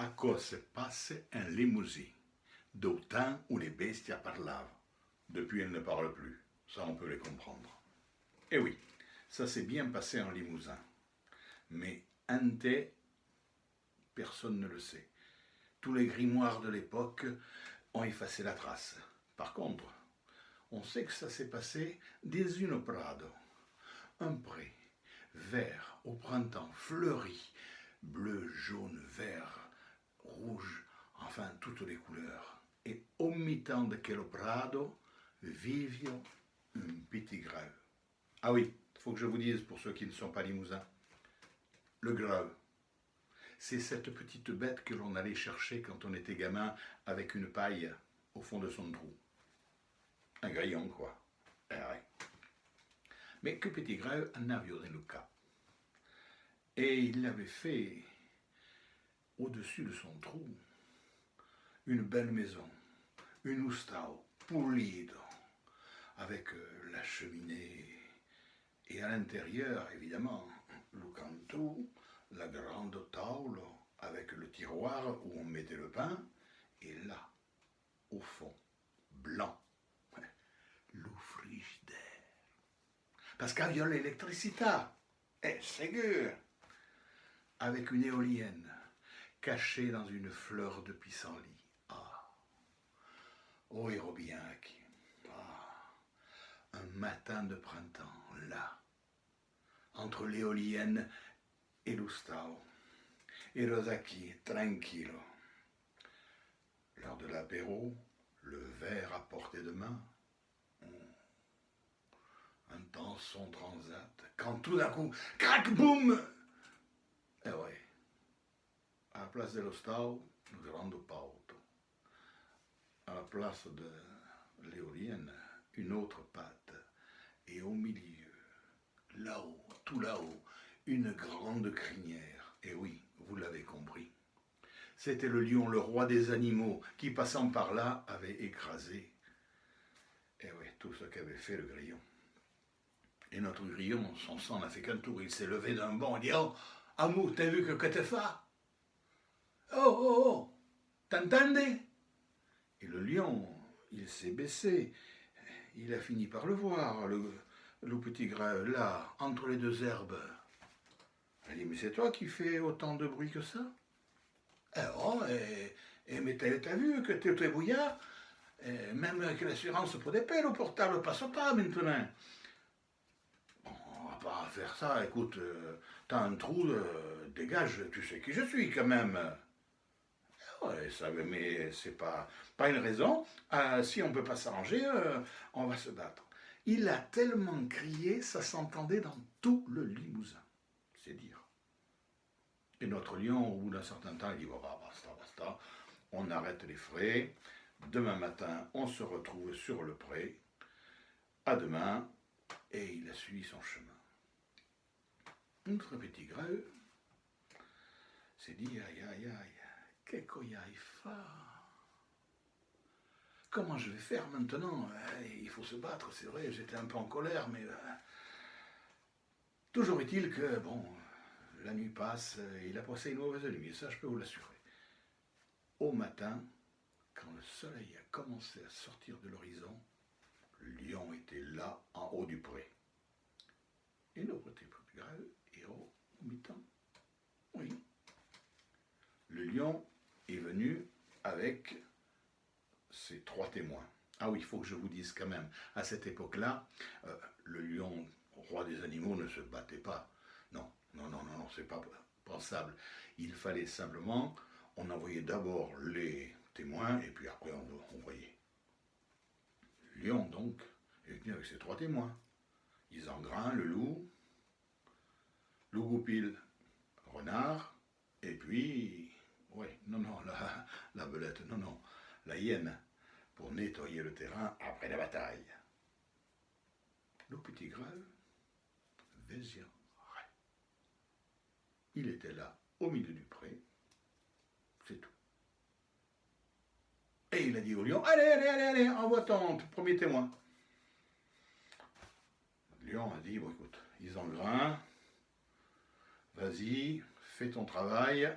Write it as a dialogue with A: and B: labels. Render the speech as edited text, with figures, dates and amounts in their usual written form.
A: A cosa passe un limousin, d'au temps où les bestias parlaient. Depuis, elles ne parlent plus. Ça, on peut les comprendre. Eh oui, ça s'est bien passé en Limousin. Mais ante, personne ne le sait. Tous les grimoires de l'époque ont effacé la trace. Par contre, on sait que ça s'est passé des une prado. Un pré, vert, au printemps, fleuri, bleu, jaune, vert, rouge, enfin toutes les couleurs. Et au mi-temps de quel prado vivio un petit greu. Ah oui, il faut que je vous dise pour ceux qui ne sont pas limousins. Le greu, c'est cette petite bête que l'on allait chercher quand on était gamin avec une paille au fond de son trou. Un grillon, quoi. Eh ouais. Mais que petit greu en avio de Luca. Et il avait fait, au-dessus de son trou, une belle maison, une ustao pulido, avec la cheminée, et à l'intérieur, évidemment, le cantou, la grande table, avec le tiroir où on mettait le pain, et là, au fond, blanc, le frigidaire. Parce qu'il y a l'électricité, et sûr, avec une éolienne cachée dans une fleur de pissenlit. Ah, oh, Hérobiac. Ah, un matin de printemps, là, entre l'éolienne et l'ustao. Ero aquí, tranquillo. L'heure de l'apéro, le verre à portée de main. Un temps son transat, quand tout d'un coup, crac, boum. Eh ouais, à la place de l'ustao, le grand pauto. À la place de l'éolienne, une autre patte. Et au milieu, là-haut, tout là-haut, une grande crinière. Et oui, vous l'avez compris. C'était le lion, le roi des animaux, qui, passant par là, avait écrasé, et oui, tout ce qu'avait fait le grillon. Et notre grillon, son sang n'a fait qu'un tour. Il s'est levé d'un bond et dit « Oh, Amou, t'as vu que t'es fait? Oh, oh, oh, t'entendais ?» Et le lion, il s'est baissé. Il a fini par le voir, le petit greu, là, entre les deux herbes. Il a dit « Mais c'est toi qui fais autant de bruit que ça ?» Eh oh, mais t'as vu que t'es bouillard, même que l'assurance pour des pelles au portable passe pas maintenant. Bon, on va pas faire ça, écoute, t'as un trou, dégage, tu sais qui je suis quand même. Ouais, ça, mais c'est pas une raison. Si on peut pas s'arranger, on va se battre. Il a tellement crié, ça s'entendait dans tout le Limousin. C'est dire. Et notre lion, au bout d'un certain temps, il dit bon, basta, on arrête les frais. Demain matin, on se retrouve sur le pré. À demain. Et il a suivi son chemin. Notre petit greu s'est dit aïe, qu'est-ce qu'il fa? Comment je vais faire maintenant? Il faut se battre, c'est vrai, j'étais un peu en colère, mais toujours est-il que, bon, la nuit passe, il a passé une mauvaise nuit, ça je peux vous l'assurer. Au matin, quand le soleil a commencé à sortir de l'horizon, le lion était là, en haut du pré. Et notre petit greu est au mi-temps. Oui. Le lion est venu avec ses 3 témoins. Ah oui, il faut que je vous dise quand même, à cette époque-là, le lion, roi des animaux, ne se battait pas. Non, c'est pas pensable. Il fallait simplement, on envoyait d'abord les témoins, et puis après on voyait. Le lion, donc, est venu avec ses 3 témoins. Isengrin, le loup, Lougoupil, renard, et puis, la belette, la hyène, pour nettoyer le terrain après la bataille. Le petit greu, Vézien, il était là, au milieu du pré, c'est tout. Et il a dit au lion, allez, envoie ton premier témoin. Le lion a dit, bon écoute, Isengrin, vas-y, fais ton travail,